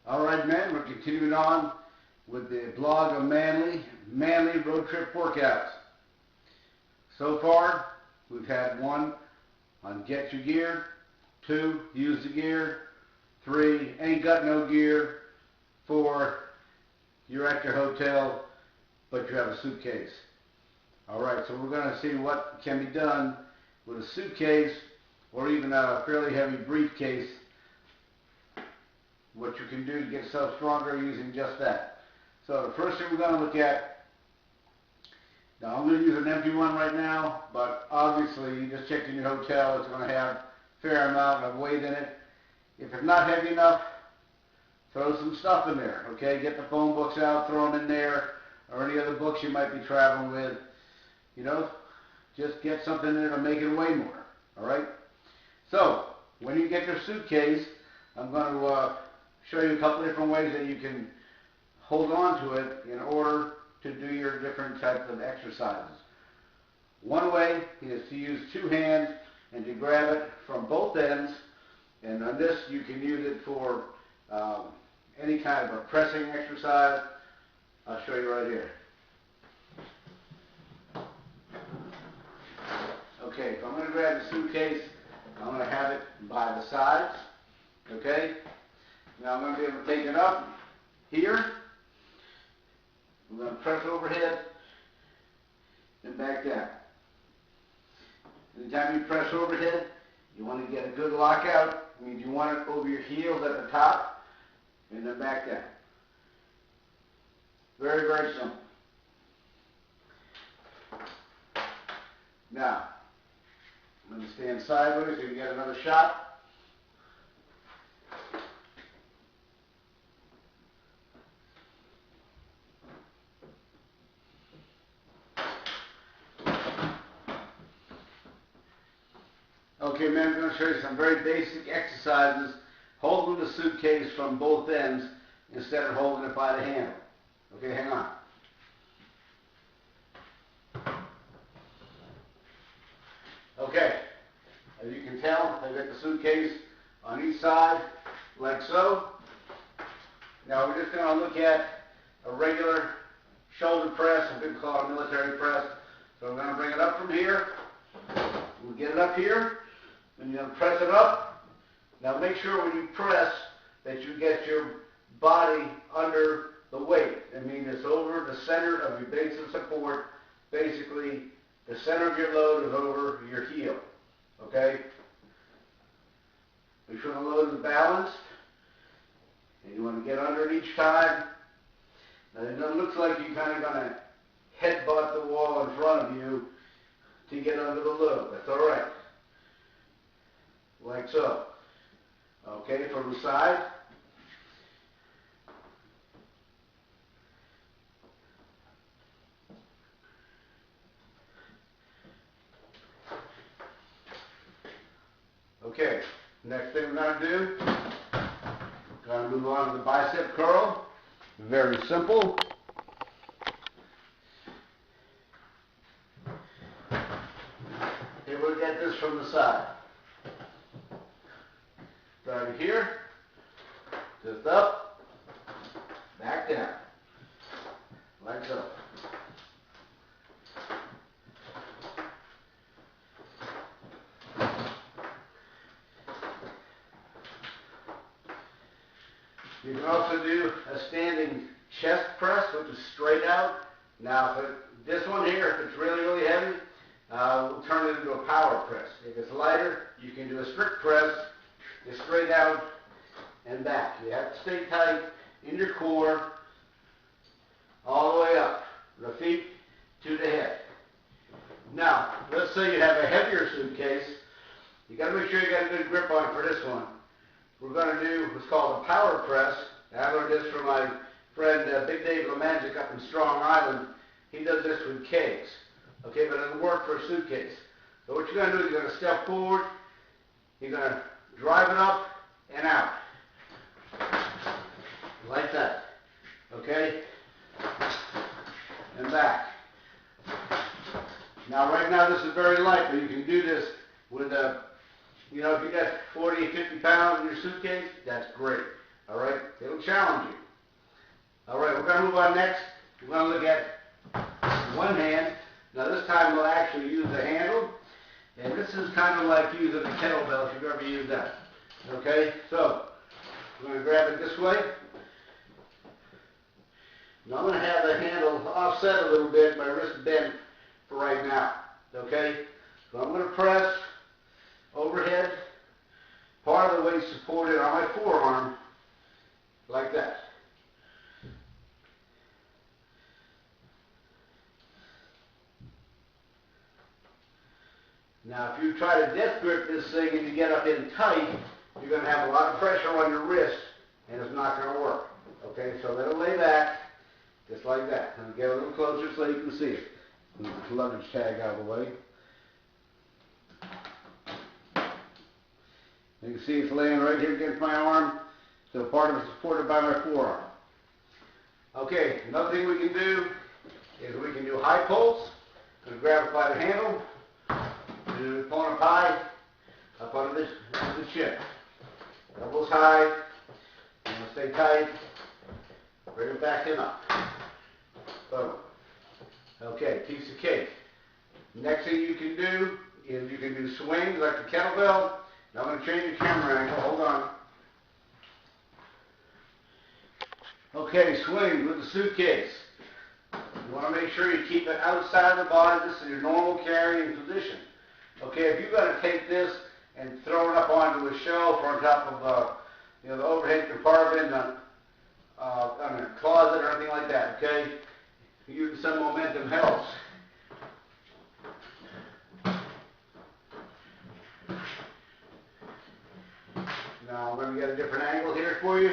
Alright men, we're continuing on with the blog of manly road trip workouts. So far, we've had 1 on get your gear, 2, use the gear, 3, ain't got no gear, 4, you're at your hotel, but you have a suitcase. Alright, so we're going to see what can be done with a suitcase or even a fairly heavy briefcase. What you can do to get yourself stronger using just that. So the first thing we're going to look at, now I'm going to use an empty one right now, but obviously you just checked in your hotel, it's going to have a fair amount of weight in it. If it's not heavy enough, throw some stuff in there, okay? Get the phone books out, throw them in there, or any other books you might be traveling with. You know, just get something in there to make it weigh more, alright? So, when you get your suitcase, I'm going to show you a couple different ways that you can hold on to it in order to do your different types of exercises. One way is to use 2 hands and to grab it from both ends, and on this you can use it for any kind of a pressing exercise. I'll show you right here. Okay, so I'm going to grab the suitcase, I'm going to have it by the sides, okay? Now I'm going to be able to take it up here. I'm going to press overhead and back down. Anytime you press overhead, you want to get a good lockout. It means you want it over your heels at the top and then back down. Very, very simple. Now, I'm going to stand sideways so you get another shot. Okay, man, I'm going to show you some very basic exercises holding the suitcase from both ends instead of holding it by the handle. Okay, hang on. Okay, as you can tell, I've got the suitcase on each side, like so. Now we're just going to look at a regular shoulder press, some people call it a military press. So I'm going to bring it up from here. We'll get it up here. And you're going to press it up. Now make sure when you press that you get your body under the weight. I mean, it's over the center of your base of support. Basically, the center of your load is over your heel. Okay? Make sure the load is balanced. And you want to get under it each time. Now it looks like you're kind of going to headbutt the wall in front of you to get under the load. That's all right. Like so. Okay, from the side. Okay, next thing we're going to do, we're going to move on to the bicep curl. Very simple. Okay, we'll get this from the side. Start here, just up, back down, like so. You can also do a standing chest press, which is straight out. Now, this one here, if it's really, really heavy, we'll turn it into a power press. If it's lighter, you can do a strict press. Just straight out and back. You have to stay tight in your core all the way up, the feet to the head. Now, let's say you have a heavier suitcase. You got to make sure you got a good grip on it for this one. We're going to do what's called a power press. And I learned this from my friend Big Dave LeMagic up in Strong Island. He does this with kegs. Okay, but it'll work for a suitcase. So what you're going to do is you're going to step forward. You're going to drive it up and out, like that, okay, and back. Now right now this is very light, but you can do this with a, you know, if you got 40, 50 pounds in your suitcase, that's great. All right, it'll challenge you. All right, we're going to move on next. We're going to look at one hand. Now this time we'll actually use the handle, and this is kind of like using a kettlebell if you've ever used that. Okay, so we're going to grab it this way. Now I'm going to have the handle offset a little bit, my wrist bent for right now. Okay, so I'm going to press overhead, part of the weight supported on my forearm, like that. Now if you try to death grip this thing and you get up in tight, you're going to have a lot of pressure on your wrist and it's not going to work. Okay, so let it lay back, just like that. And get a little closer so you can see it. Move the luggage tag out of the way. You can see it's laying right here against my arm, so part of it is supported by my forearm. Okay, another thing we can do is we can do high pulse. I'm going to grab it by the handle, do the opponent high, up under the chin. Elbows high, you want to stay tight, bring it back and up. Boom. Okay, piece of cake. Next thing you can do is you can do swings like the kettlebell. Now I'm going to change the camera angle. Hold on. Okay, swing with the suitcase. You want to make sure you keep it outside of the body. This is your normal carrying position. Okay, if you've got to take this and throw it up onto a shelf or on top of the overhead compartment on a closet or anything like that, okay? Using some momentum helps. Now I'm going to get a different angle here for you.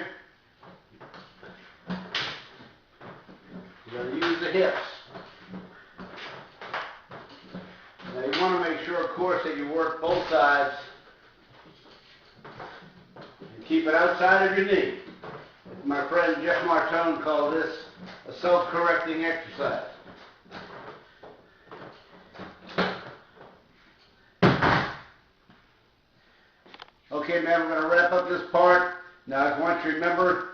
You're going to use the hips. Now you want to make sure, of course, that you work both sides and keep it outside of your knee. My friend Jeff Martone called this a self-correcting exercise. Okay, man, we're going to wrap up this part. Now, I want you to remember,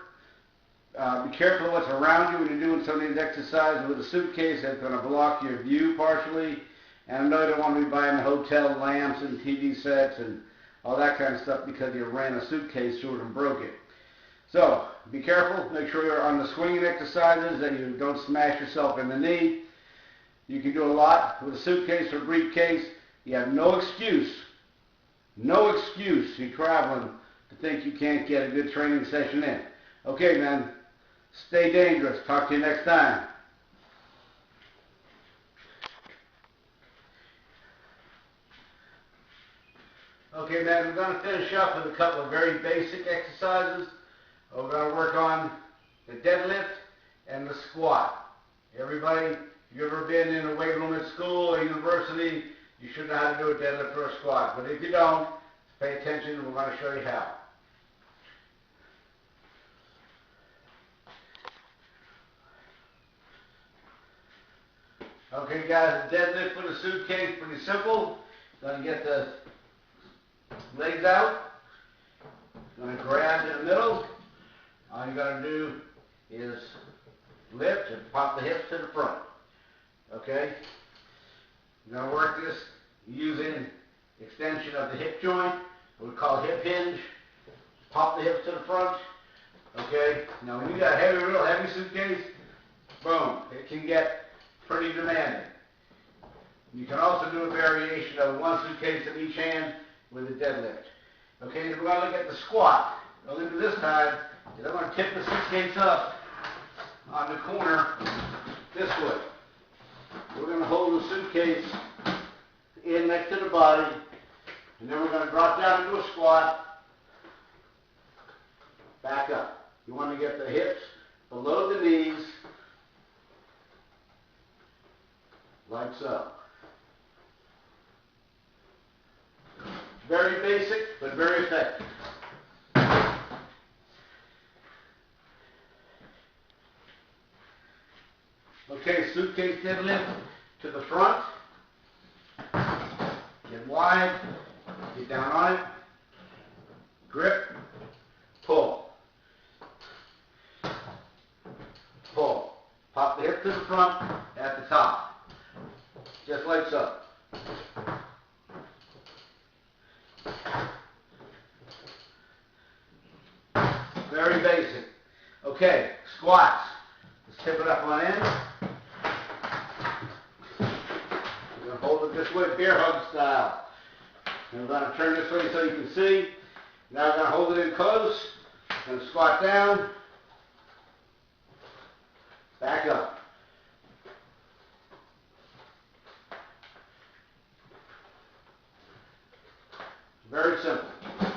be careful of what's around you when you're doing some of these exercises with a suitcase. That's going to block your view partially. And I know you don't want to be buying hotel lamps and TV sets and all that kind of stuff because you ran a suitcase through it and broke it. So, be careful. Make sure you're on the swinging exercises and you don't smash yourself in the knee. You can do a lot with a suitcase or briefcase. You have no excuse you're traveling to think you can't get a good training session in. Okay, man. Stay dangerous. Talk to you next time. Okay, man, we're going to finish up with a couple of very basic exercises. We're going to work on the deadlift and the squat. Everybody, if you've ever been in a weight room at school or university, you should know how to do a deadlift or a squat. But if you don't, pay attention and we're going to show you how. Okay, guys, the deadlift for the suitcase, pretty simple. Going to get the legs out. Going to grab in the middle. All you got to do is lift and pop the hips to the front. Okay? You're going to work this using extension of the hip joint, what we call hip hinge. Pop the hips to the front. Okay? Now when you got a real heavy suitcase, boom, it can get pretty demanding. You can also do a variation of one suitcase in each hand with a deadlift. Okay, we're going to look at the squat. What I'll do this time is I'm going to tip the suitcase up on the corner this way. We're going to hold the suitcase in next to the body, and then we're going to drop down into a squat, back up. You want to get the hips below the knees, like so. Very basic, but very effective. Okay, suitcase deadlift to the front. Get wide, get down on it, grip, pull. hip to the front at the top. Just like so. Very basic. Okay, squats. Let's tip it up on end. We're going to hold it this way, bear hug style. And we're going to turn this way so you can see. Now we're going to hold it in close. Going to squat down. Back up. Very simple.